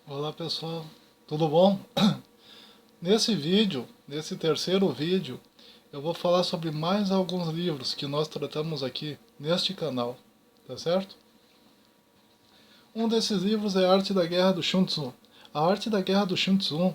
Olá pessoal, tudo bom? Nesse terceiro vídeo, eu vou falar sobre mais alguns livros que nós tratamos aqui neste canal, tá certo? Um desses livros é A Arte da Guerra do Sun Tzu. A Arte da Guerra do Sun Tzu,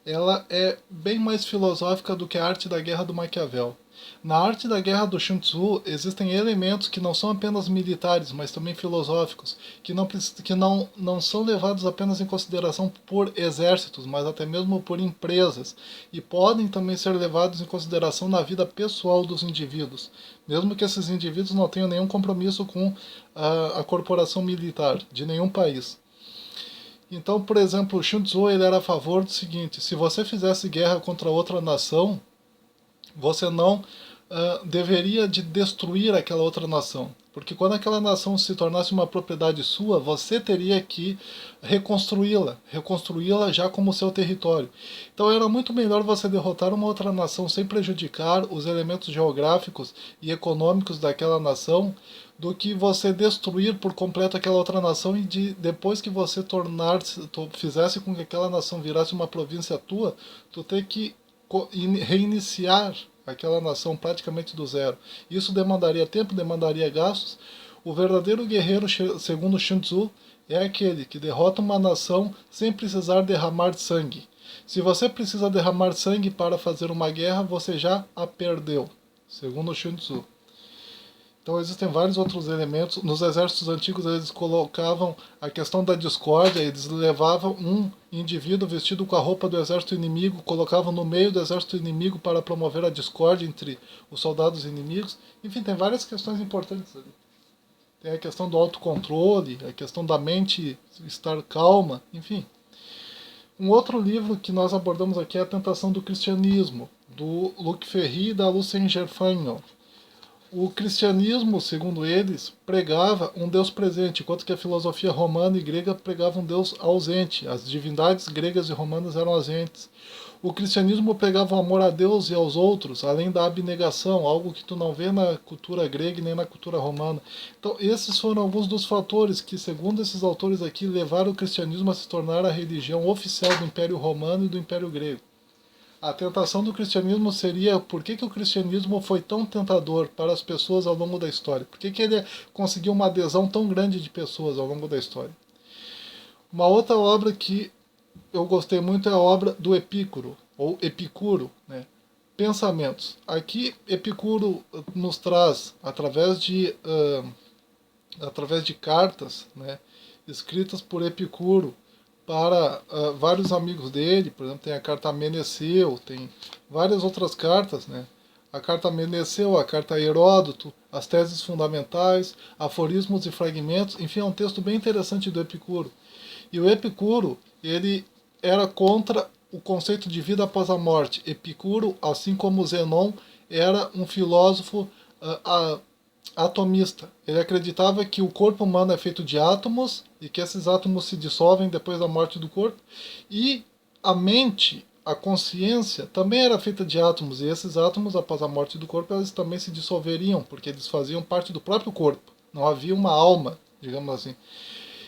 ela é bem mais filosófica do que a Arte da Guerra do Maquiavel. Na Arte da Guerra do Sun Tzu existem elementos que não são apenas militares, mas também filosóficos, que não são levados apenas em consideração por exércitos, mas até mesmo por empresas, e podem também ser levados em consideração na vida pessoal dos indivíduos, mesmo que esses indivíduos não tenham nenhum compromisso com a corporação militar de nenhum país. Então, por exemplo, o Sun Tzu ele era a favor do seguinte: se você fizesse guerra contra outra nação, você não deveria de destruir aquela outra nação. Porque quando aquela nação se tornasse uma propriedade sua, você teria que reconstruí-la já como seu território. Então era muito melhor você derrotar uma outra nação sem prejudicar os elementos geográficos e econômicos daquela nação, do que você destruir por completo aquela outra nação depois que você fizesse com que aquela nação virasse uma província tua, tu ter que reiniciar aquela nação praticamente do zero. Isso demandaria tempo, demandaria gastos. O verdadeiro guerreiro, segundo Sun Tzu, é aquele que derrota uma nação sem precisar derramar sangue. Se você precisa derramar sangue para fazer uma guerra, você já a perdeu, segundo Sun Tzu. Então existem vários outros elementos. Nos exércitos antigos eles colocavam a questão da discórdia, eles levavam um indivíduo vestido com a roupa do exército inimigo, colocavam no meio do exército inimigo para promover a discórdia entre os soldados inimigos. Enfim, tem várias questões importantes ali. Tem a questão do autocontrole, a questão da mente estar calma, enfim. Um outro livro que nós abordamos aqui é A Tentação do Cristianismo, do Luc Ferry e da Lucien Gerfagnon. O cristianismo, segundo eles, pregava um Deus presente, enquanto que a filosofia romana e grega pregava um Deus ausente. As divindades gregas e romanas eram ausentes. O cristianismo pregava o amor a Deus e aos outros, além da abnegação, algo que tu não vê na cultura grega e nem na cultura romana. Então, esses foram alguns dos fatores que, segundo esses autores aqui, levaram o cristianismo a se tornar a religião oficial do Império Romano e do Império Grego. A tentação do cristianismo seria por que o cristianismo foi tão tentador para as pessoas ao longo da história? Por que ele conseguiu uma adesão tão grande de pessoas ao longo da história? Uma outra obra que eu gostei muito é a obra do Epicuro, ou Epicuro, né? Pensamentos. Aqui Epicuro nos traz, através de cartas, né, escritas por Epicuro, para vários amigos dele. Por exemplo, tem a carta a Meneceu, tem várias outras cartas, né? A carta a Meneceu, a carta a Heródoto, as teses fundamentais, aforismos e fragmentos, enfim, é um texto bem interessante do Epicuro. E o Epicuro, ele era contra o conceito de vida após a morte. Epicuro, assim como Zenon, era um filósofo atomista. Ele acreditava que o corpo humano é feito de átomos e que esses átomos se dissolvem depois da morte do corpo, e a mente, a consciência, também era feita de átomos, e esses átomos, após a morte do corpo, eles também se dissolveriam, porque eles faziam parte do próprio corpo. Não havia uma alma, digamos assim.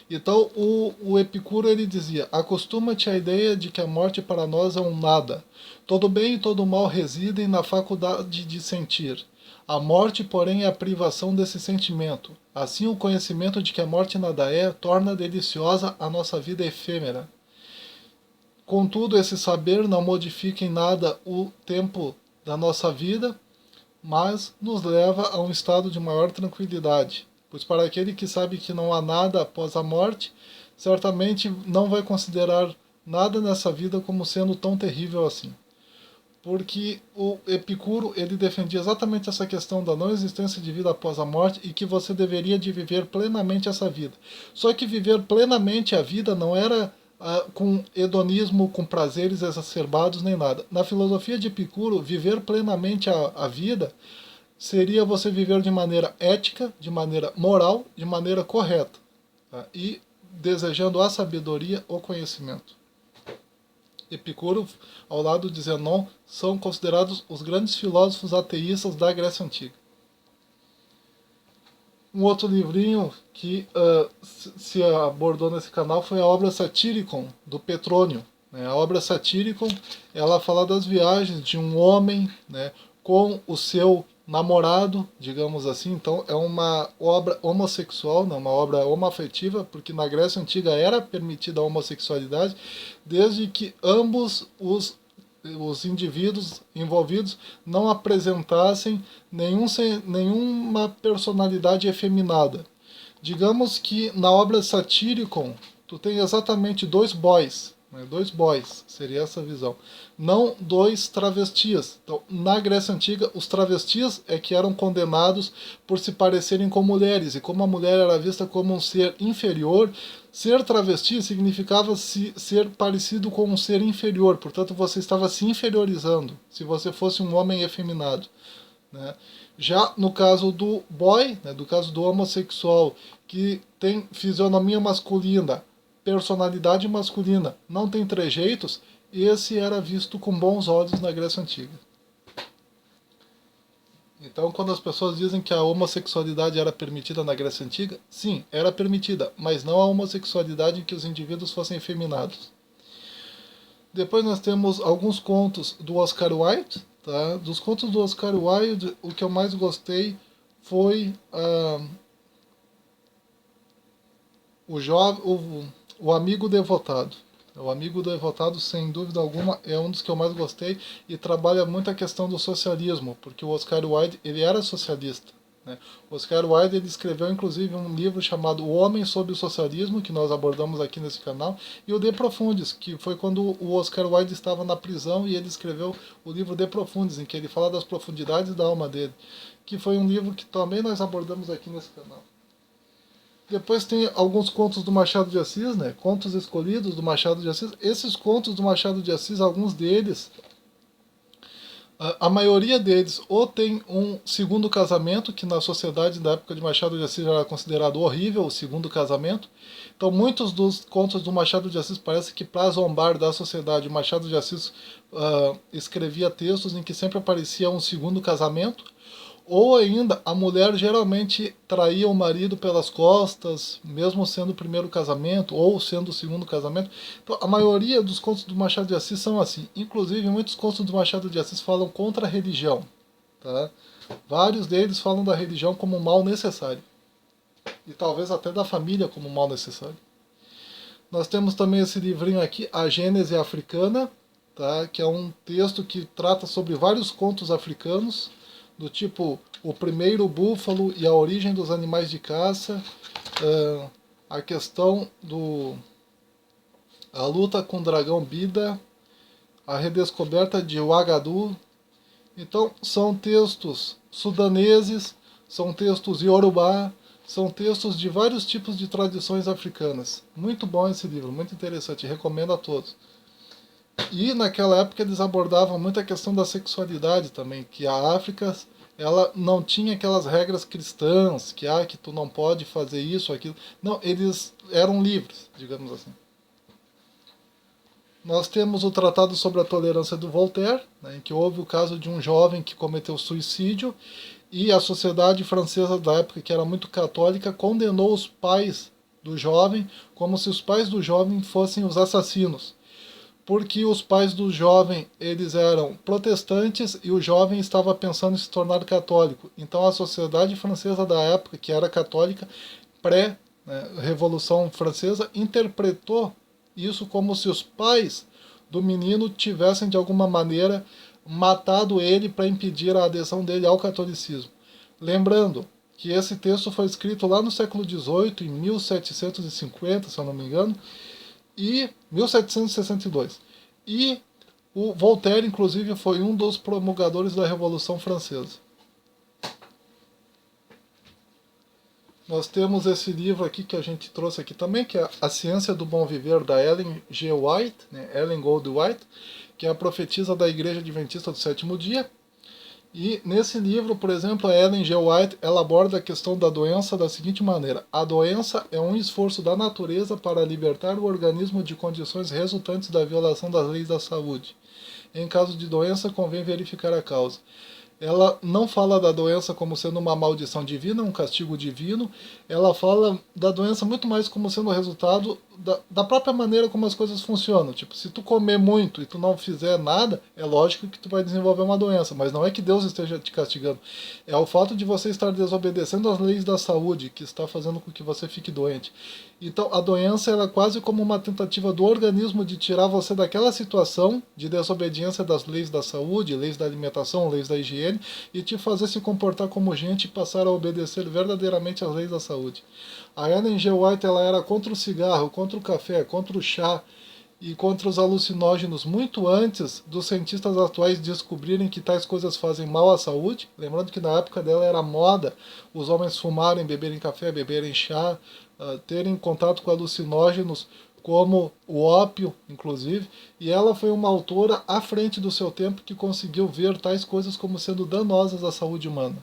Então o Epicuro ele dizia: acostuma-te à ideia de que a morte para nós é um nada. Todo bem e todo mal residem na faculdade de sentir. A morte, porém, é a privação desse sentimento. Assim, o conhecimento de que a morte nada é torna deliciosa a nossa vida efêmera. Contudo, esse saber não modifica em nada o tempo da nossa vida, mas nos leva a um estado de maior tranquilidade. Pois para aquele que sabe que não há nada após a morte, certamente não vai considerar nada nessa vida como sendo tão terrível assim. Porque o Epicuro ele defendia exatamente essa questão da não existência de vida após a morte e que você deveria de viver plenamente essa vida. Só que viver plenamente a vida não era com hedonismo, com prazeres exacerbados nem nada. Na filosofia de Epicuro, viver plenamente a vida seria você viver de maneira ética, de maneira moral, de maneira correta, tá? E desejando a sabedoria, o conhecimento. Epicuro, ao lado de Zenon, são considerados os grandes filósofos ateístas da Grécia Antiga. Um outro livrinho que se abordou nesse canal foi a obra Satyricon, do Petrônio. Né? A obra Satyricon, ela fala das viagens de um homem, né, com o seu namorado, digamos assim. Então é uma obra homossexual, né, uma obra homoafetiva, porque na Grécia Antiga era permitida a homossexualidade, desde que ambos os indivíduos envolvidos não apresentassem nenhuma personalidade efeminada. Digamos que na obra Satyricon, tu tem exatamente dois boys, né? Dois boys, seria essa visão. Não dois travestis. Então, na Grécia Antiga, os travestis é que eram condenados por se parecerem com mulheres, e como a mulher era vista como um ser inferior, ser travesti significava ser parecido com um ser inferior, portanto você estava se inferiorizando, se você fosse um homem efeminado. Né? Já no caso do boy, né, do caso do homossexual, que tem fisionomia masculina, personalidade masculina, não tem trejeitos, esse era visto com bons olhos na Grécia Antiga. Então, quando as pessoas dizem que a homossexualidade era permitida na Grécia Antiga, sim, era permitida, mas não a homossexualidade em que os indivíduos fossem efeminados. Depois nós temos alguns contos do Oscar Wilde. Tá? Dos contos do Oscar Wilde, o que eu mais gostei foi o Amigo Devotado. O Amigo Devotado, sem dúvida alguma, é um dos que eu mais gostei e trabalha muito a questão do socialismo, porque o Oscar Wilde ele era socialista. Né? O Oscar Wilde ele escreveu inclusive um livro chamado O Homem sob o Socialismo, que nós abordamos aqui nesse canal, e o De Profundis, que foi quando o Oscar Wilde estava na prisão e ele escreveu o livro De Profundis, em que ele fala das profundidades da alma dele, que foi um livro que também nós abordamos aqui nesse canal. Depois tem alguns contos do Machado de Assis, né? Contos escolhidos do Machado de Assis. Esses contos do Machado de Assis, alguns deles, a maioria deles ou tem um segundo casamento, que na sociedade da época de Machado de Assis era considerado horrível o segundo casamento. Então muitos dos contos do Machado de Assis parece que para zombar da sociedade, o Machado de Assis escrevia textos em que sempre aparecia um segundo casamento. Ou ainda, a mulher geralmente traía o marido pelas costas, mesmo sendo o primeiro casamento, ou sendo o segundo casamento. Então, a maioria dos contos do Machado de Assis são assim. Inclusive, muitos contos do Machado de Assis falam contra a religião. Tá? Vários deles falam da religião como um mal necessário. E talvez até da família como um mal necessário. Nós temos também esse livrinho aqui, A Gênese Africana, tá? Que é um texto que trata sobre vários contos africanos, do tipo o primeiro búfalo e a origem dos animais de caça, a questão a luta com o dragão Bida, a redescoberta de Ouagadougou. Então são textos sudaneses, são textos iorubá, são textos de vários tipos de tradições africanas. Muito bom esse livro, muito interessante, recomendo a todos. E naquela época eles abordavam muito a questão da sexualidade também, que a África ela não tinha aquelas regras cristãs, que tu não pode fazer isso, aquilo. Não, eles eram livres, digamos assim. Nós temos o Tratado sobre a Tolerância do Voltaire, né, em que houve o caso de um jovem que cometeu suicídio e a sociedade francesa da época, que era muito católica, condenou os pais do jovem como se os pais do jovem fossem os assassinos, porque os pais do jovem eles eram protestantes e o jovem estava pensando em se tornar católico. Então a sociedade francesa da época, que era católica, pré-Revolução Francesa, interpretou isso como se os pais do menino tivessem de alguma maneira matado ele para impedir a adesão dele ao catolicismo. Lembrando que esse texto foi escrito lá no século XVIII, em 1750, se eu não me engano, e 1762. E o Voltaire, inclusive, foi um dos promulgadores da Revolução Francesa. Nós temos esse livro aqui que a gente trouxe aqui também, que é A Ciência do Bom Viver, da Ellen G. White, né? Ellen Gold White, que é a profetisa da Igreja Adventista do Sétimo Dia. E nesse livro, por exemplo, a Ellen G. White ela aborda a questão da doença da seguinte maneira: a doença é um esforço da natureza para libertar o organismo de condições resultantes da violação das leis da saúde. Em caso de doença, convém verificar a causa. ela não fala da doença como sendo uma maldição divina, um castigo divino. Ela fala da doença muito mais como sendo o resultado da própria maneira como as coisas funcionam. Tipo, se tu comer muito e tu não fizer nada, é lógico que tu vai desenvolver uma doença, mas não é que Deus esteja te castigando. É o fato de você estar desobedecendo às leis da saúde que está fazendo com que você fique doente. Então, a doença ela é quase como uma tentativa do organismo de tirar você daquela situação de desobediência das leis da saúde, leis da alimentação, leis da higiene, e te fazer se comportar como gente e passar a obedecer verdadeiramente às leis da saúde. A Ellen G. White ela era contra o cigarro, contra o café, contra o chá e contra os alucinógenos muito antes dos cientistas atuais descobrirem que tais coisas fazem mal à saúde. Lembrando que na época dela era moda os homens fumarem, beberem café, beberem chá, terem contato com alucinógenos como o ópio, inclusive, e ela foi uma autora à frente do seu tempo que conseguiu ver tais coisas como sendo danosas à saúde humana.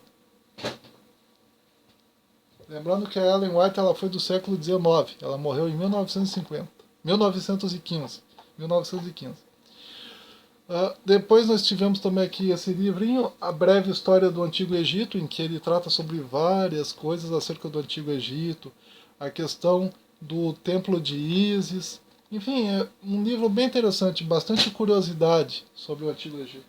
Lembrando que a Ellen White ela foi do século XIX, ela morreu em 1950, 1915. 1915. Depois nós tivemos também aqui esse livrinho, A Breve História do Antigo Egito, em que ele trata sobre várias coisas acerca do Antigo Egito, a questão do Templo de Ísis. Enfim, é um livro bem interessante, bastante curiosidade sobre o Antigo Egito.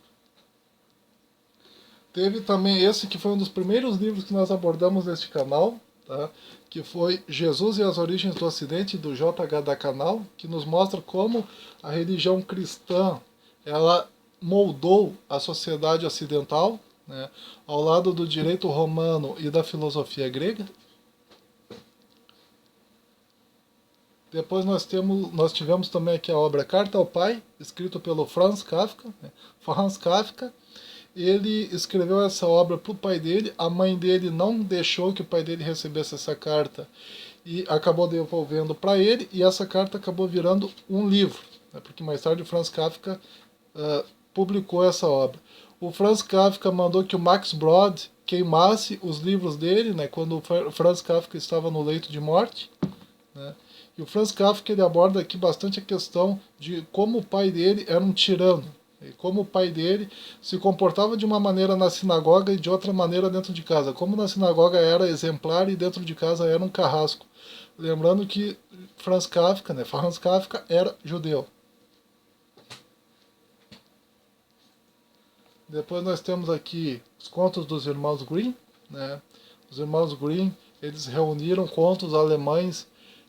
Teve também esse que foi um dos primeiros livros que nós abordamos neste canal, tá? Que foi Jesus e as Origens do Ocidente, do J.H. da Canal, que nos mostra como a religião cristã ela moldou a sociedade ocidental, né, ao lado do direito romano e da filosofia grega. Depois nós tivemos também aqui a obra Carta ao Pai, escrito pelo Franz Kafka. Né? Franz Kafka, ele escreveu essa obra para o pai dele, a mãe dele não deixou que o pai dele recebesse essa carta e acabou devolvendo para ele, e essa carta acabou virando um livro, né? Porque mais tarde o Franz Kafka publicou essa obra. O Franz Kafka mandou que o Max Brod queimasse os livros dele, né, quando o Franz Kafka estava no leito de morte. Né? E o Franz Kafka ele aborda aqui bastante a questão de como o pai dele era um tirano, e como o pai dele se comportava de uma maneira na sinagoga e de outra maneira dentro de casa. Como na sinagoga era exemplar e dentro de casa era um carrasco. Lembrando que Franz Kafka era judeu. Depois nós temos aqui os contos dos irmãos Grimm. Né? Os irmãos Grimm eles reuniram contos alemães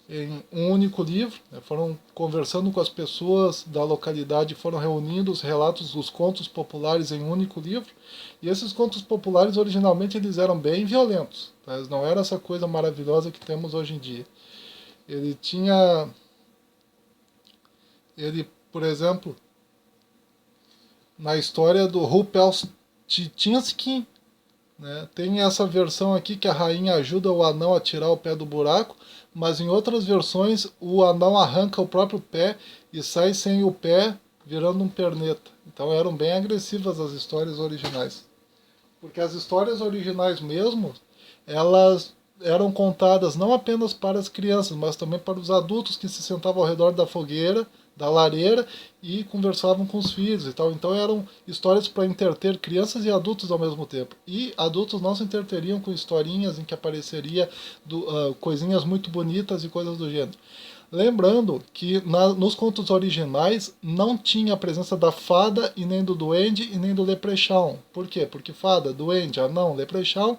em um único livro, né? Foram conversando com as pessoas da localidade, foram reunindo os relatos dos contos populares em um único livro, e esses contos populares originalmente eles eram bem violentos, tá? Eles não eram essa coisa maravilhosa que temos hoje em dia. Ele tinha, por exemplo, na história do Rumpelstiltskin, né? Tem essa versão aqui que a rainha ajuda o anão a tirar o pé do buraco, mas em outras versões o anão arranca o próprio pé e sai sem o pé, virando um perneta. Então eram bem agressivas as histórias originais. Porque as histórias originais mesmo, elas eram contadas não apenas para as crianças, mas também para os adultos que se sentavam ao redor da fogueira, da lareira e conversavam com os filhos e tal. Então eram histórias para entreter crianças e adultos ao mesmo tempo. E adultos não se entreteriam com historinhas em que apareceria coisinhas muito bonitas e coisas do gênero. Lembrando que nos contos originais não tinha a presença da fada e nem do duende e nem do leprechaun. Por quê? Porque fada, duende, anão, leprechaun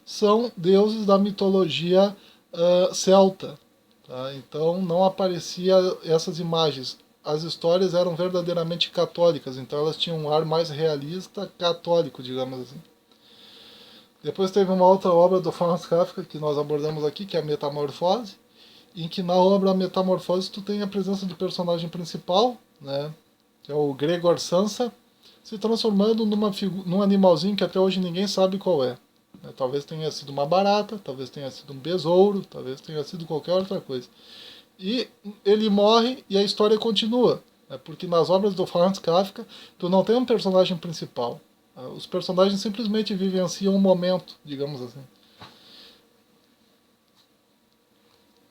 são deuses da mitologia celta. Tá? Então não aparecia essas imagens. As histórias eram verdadeiramente católicas, então elas tinham um ar mais realista, católico, digamos assim. Depois teve uma outra obra do Franz Kafka que nós abordamos aqui, que é a Metamorfose, em que na obra Metamorfose tu tem a presença do personagem principal, né, que é o Gregor Samsa, se transformando num animalzinho que até hoje ninguém sabe qual é. Talvez tenha sido uma barata, talvez tenha sido um besouro, talvez tenha sido qualquer outra coisa. E ele morre e a história continua, né, porque nas obras do Franz Kafka tu não tem um personagem principal. Os personagens simplesmente vivenciam um momento, digamos assim.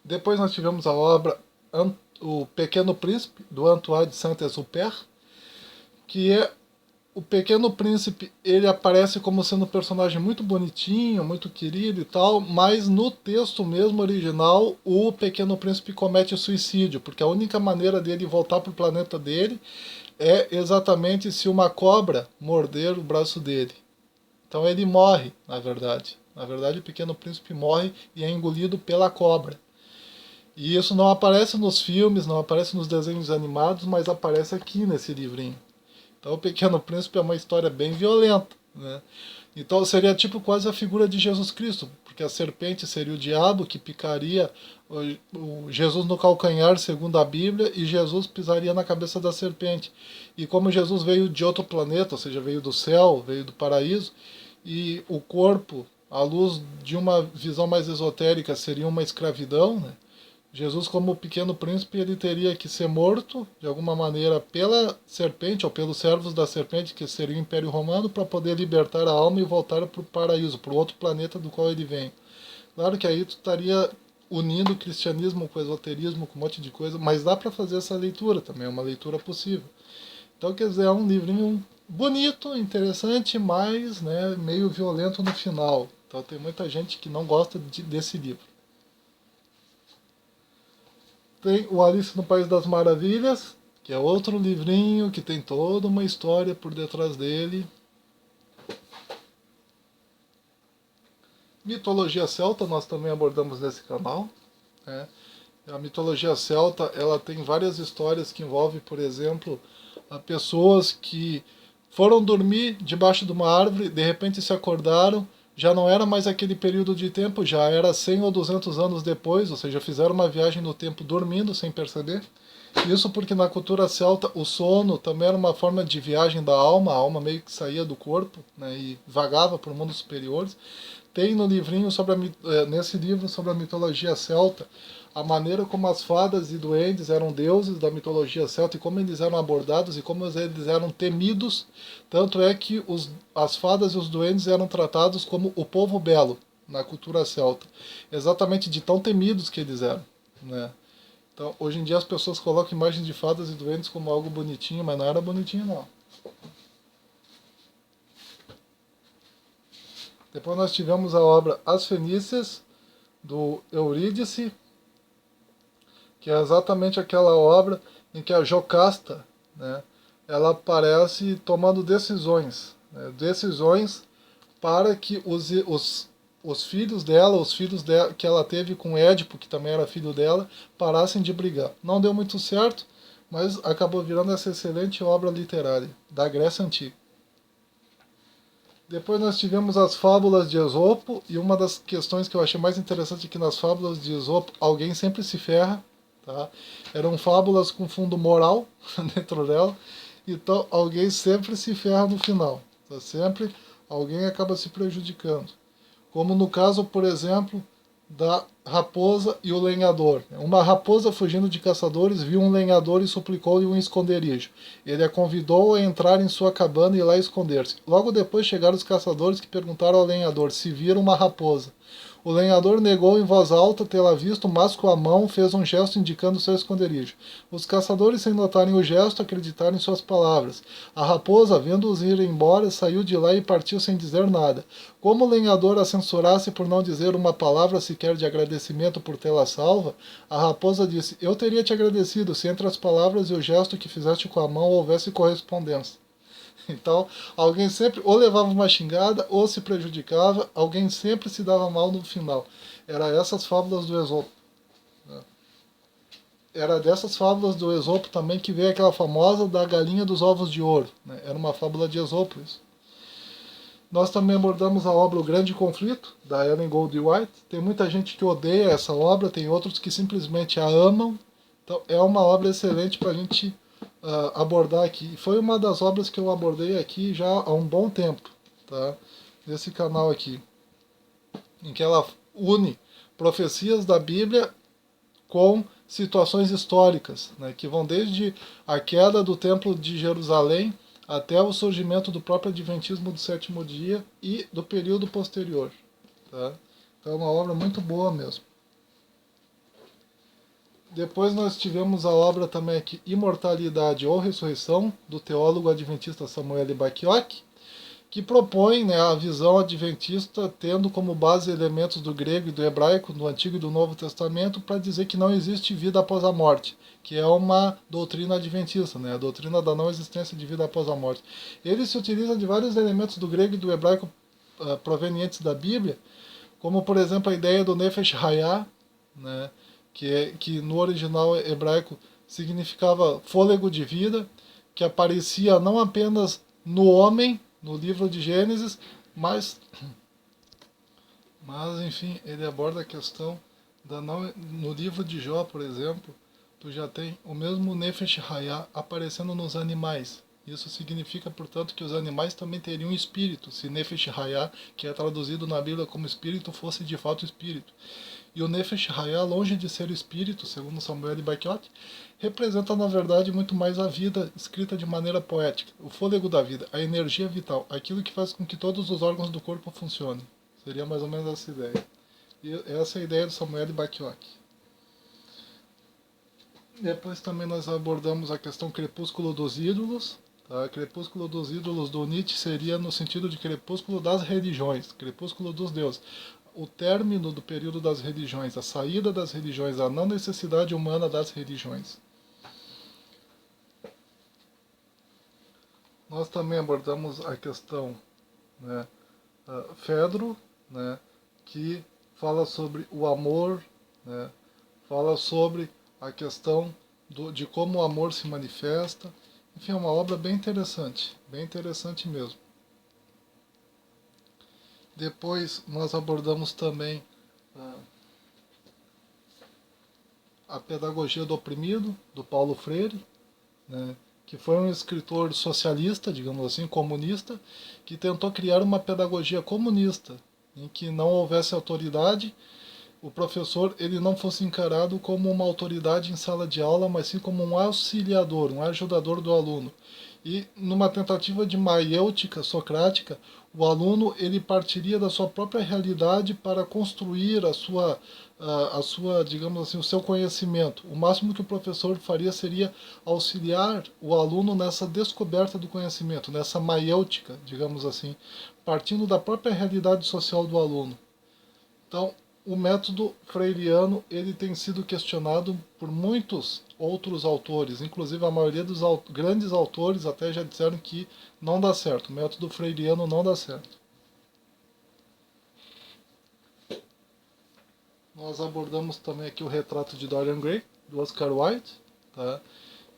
Depois nós tivemos a obra O Pequeno Príncipe, do Antoine de Saint-Exupéry, que é o Pequeno Príncipe, ele aparece como sendo um personagem muito bonitinho, muito querido e tal, mas no texto mesmo original, o Pequeno Príncipe comete suicídio, porque a única maneira dele voltar para o planeta dele é exatamente se uma cobra morder o braço dele. Então ele morre, na verdade. Na verdade, o Pequeno Príncipe morre e é engolido pela cobra. E isso não aparece nos filmes, não aparece nos desenhos animados, mas aparece aqui nesse livrinho. Então, o Pequeno Príncipe é uma história bem violenta, né? Então, seria tipo quase a figura de Jesus Cristo, porque a serpente seria o diabo que picaria o Jesus no calcanhar, segundo a Bíblia, e Jesus pisaria na cabeça da serpente. E como Jesus veio de outro planeta, ou seja, veio do céu, veio do paraíso, e o corpo, à luz de uma visão mais esotérica, seria uma escravidão, né? Jesus, como pequeno príncipe, ele teria que ser morto, de alguma maneira, pela serpente, ou pelos servos da serpente, que seria o Império Romano, para poder libertar a alma e voltar para o paraíso, para o outro planeta do qual ele vem. Claro que aí tu estaria unindo o cristianismo com o esoterismo, com um monte de coisa, mas dá para fazer essa leitura também, é uma leitura possível. Então, quer dizer, é um livrinho bonito, interessante, mas né, meio violento no final. Então tem muita gente que não gosta desse livro. Tem o Alice no País das Maravilhas, que é outro livrinho que tem toda uma história por detrás dele. Mitologia celta nós também abordamos nesse canal, né? A mitologia celta ela tem várias histórias que envolvem, por exemplo, pessoas que foram dormir debaixo de uma árvore, de repente se acordaram, já não era mais aquele período de tempo, já era 100 ou 200 anos depois, ou seja, fizeram uma viagem no tempo dormindo sem perceber. Isso porque na cultura celta o sono também era uma forma de viagem da alma, a alma meio que saía do corpo, né, e vagava para mundos superiores. Tem no livrinho nesse livro sobre a mitologia celta a maneira como as fadas e duendes eram deuses da mitologia celta e como eles eram abordados e como eles eram temidos. Tanto é que as fadas e os duendes eram tratados como o povo belo na cultura celta, exatamente de tão temidos que eles eram, né? Então, hoje em dia as pessoas colocam imagens de fadas e duendes como algo bonitinho, mas não era bonitinho não. Depois nós tivemos a obra As Fenícias, do Eurídice, que é exatamente aquela obra em que a Jocasta, né, ela aparece tomando decisões, né, decisões para que os filhos dela, que ela teve com Édipo, que também era filho dela, parassem de brigar. Não deu muito certo, mas acabou virando essa excelente obra literária da Grécia Antiga. Depois nós tivemos as fábulas de Esopo, e uma das questões que eu achei mais interessante é que nas fábulas de Esopo alguém sempre se ferra, tá? Eram fábulas com fundo moral dentro dela, então alguém sempre se ferra no final, tá? Sempre alguém acaba se prejudicando. Como no caso, por exemplo, da raposa e o lenhador. Uma raposa fugindo de caçadores viu um lenhador e suplicou-lhe um esconderijo. Ele a convidou a entrar em sua cabana e lá esconder-se. Logo depois chegaram os caçadores que perguntaram ao lenhador se viram uma raposa. O lenhador negou em voz alta tê-la visto, mas com a mão fez um gesto indicando seu esconderijo. Os caçadores, sem notarem o gesto, acreditaram em suas palavras. A raposa, vendo-os ir embora, saiu de lá e partiu sem dizer nada. Como o lenhador a censurasse por não dizer uma palavra sequer de agradecimento por tê-la salva, a raposa disse: Eu teria te agradecido se entre as palavras e o gesto que fizeste com a mão houvesse correspondência. Então, alguém sempre ou levava uma xingada ou se prejudicava, alguém sempre se dava mal no final. Era essas fábulas do Esopo. Né? Era dessas fábulas do Esopo também que veio aquela famosa da galinha dos ovos de ouro. Né? Era uma fábula de Esopo isso. Nós também abordamos a obra O Grande Conflito, da Ellen Goldwhite. Tem muita gente que odeia essa obra, tem outros que simplesmente a amam. Então, é uma obra excelente para a gente abordar aqui. Foi uma das obras que eu abordei aqui já há um bom tempo, tá? Nesse canal aqui, em que ela une profecias da Bíblia com situações históricas, né, que vão desde a queda do Templo de Jerusalém até o surgimento do próprio Adventismo do sétimo dia e do período posterior. Tá? Então é uma obra muito boa mesmo. Depois nós tivemos a obra também aqui, Imortalidade ou Ressurreição, do teólogo adventista Samuel Bacchiocchi, que propõe, né, a visão adventista tendo como base elementos do grego e do hebraico, do Antigo e do Novo Testamento, para dizer que não existe vida após a morte, que é uma doutrina adventista, né, a doutrina da não existência de vida após a morte. Ele se utiliza de vários elementos do grego e do hebraico provenientes da Bíblia, como por exemplo a ideia do Nefesh Hayah, né, que no original hebraico significava fôlego de vida, que aparecia não apenas no homem, no livro de Gênesis, mas enfim, ele aborda a questão da não, no livro de Jó, por exemplo, tu já tem o mesmo Nefesh Hayah aparecendo nos animais. Isso significa, portanto, que os animais também teriam espírito, se Nefesh Hayah, que é traduzido na Bíblia como espírito, fosse de fato espírito. E o Nefesh Hayah, longe de ser espírito, segundo Samuel Bacchiocchi, representa na verdade muito mais a vida escrita de maneira poética, o fôlego da vida, a energia vital, aquilo que faz com que todos os órgãos do corpo funcionem. Seria mais ou menos essa ideia. E essa é a ideia do Samuel Bacchiocchi. Depois também nós abordamos a questão crepúsculo dos ídolos. Tá? Crepúsculo dos ídolos do Nietzsche seria no sentido de crepúsculo das religiões, crepúsculo dos deuses. O término do período das religiões, a saída das religiões, a não necessidade humana das religiões. Nós também abordamos a questão, né, Fedro, né, que fala sobre o amor, né, fala sobre a questão de como o amor se manifesta. Enfim, é uma obra bem interessante mesmo. Depois nós abordamos também a Pedagogia do Oprimido, do Paulo Freire, né, que foi um escritor socialista, digamos assim, comunista, que tentou criar uma pedagogia comunista, em que não houvesse autoridade, o professor ele não fosse encarado como uma autoridade em sala de aula, mas sim como um auxiliador, um ajudador do aluno. E numa tentativa de maiêutica socrática, o aluno ele partiria da sua própria realidade para construir a sua, digamos assim, o seu conhecimento. O máximo que o professor faria seria auxiliar o aluno nessa descoberta do conhecimento, nessa maiêutica, digamos assim, partindo da própria realidade social do aluno. Então, o método freiriano ele tem sido questionado por muitos outros autores, inclusive a maioria dos grandes autores até já disseram que não dá certo, o método freiriano não dá certo. Nós abordamos também aqui o retrato de Dorian Gray, do Oscar Wilde, tá?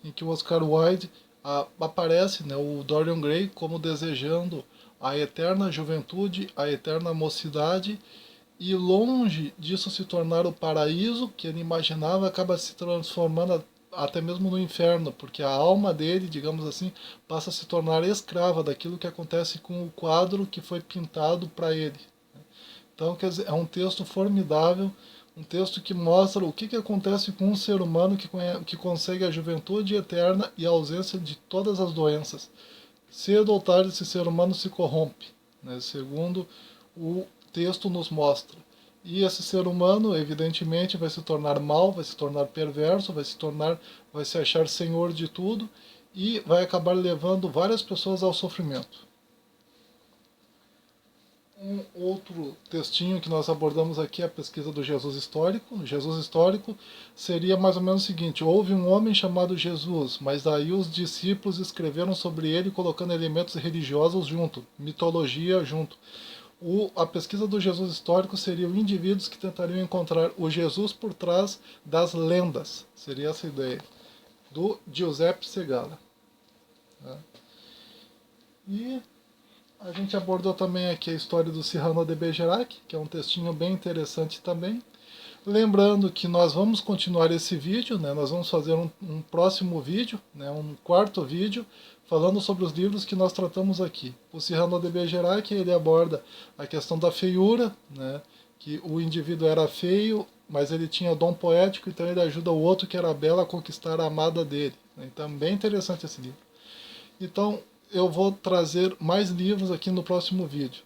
Em que o Oscar Wilde aparece, né, o Dorian Gray como desejando a eterna juventude, a eterna mocidade, e longe disso se tornar o paraíso que ele imaginava, acaba se transformando até mesmo no inferno, porque a alma dele, digamos assim, passa a se tornar escrava daquilo que acontece com o quadro que foi pintado para ele. Então, quer dizer, é um texto formidável, um texto que mostra o que acontece com um ser humano que consegue a juventude eterna e a ausência de todas as doenças. Cedo ou tarde esse ser humano se corrompe, né, segundo o texto nos mostra. E esse ser humano, evidentemente, vai se tornar mal, vai se tornar perverso, vai se achar senhor de tudo e vai acabar levando várias pessoas ao sofrimento. Um outro textinho que nós abordamos aqui é a pesquisa do Jesus histórico. O Jesus histórico seria mais ou menos o seguinte: houve um homem chamado Jesus, mas daí os discípulos escreveram sobre ele colocando elementos religiosos junto, mitologia junto. A pesquisa do Jesus histórico seriam indivíduos que tentariam encontrar o Jesus por trás das lendas. Seria essa a ideia. Do Giuseppe Segala. Tá? E a gente abordou também aqui a história do Cyrano de Bergerac, que é um textinho bem interessante também. Lembrando que nós vamos continuar esse vídeo, né? Nós vamos fazer um próximo vídeo, né? Um quarto vídeo, falando sobre os livros que nós tratamos aqui. O Cyrano de Bergerac, ele aborda a questão da feiura, né? Que o indivíduo era feio, mas ele tinha dom poético, então ele ajuda o outro que era belo a conquistar a amada dele. Então, bem interessante esse livro. Então, eu vou trazer mais livros aqui no próximo vídeo.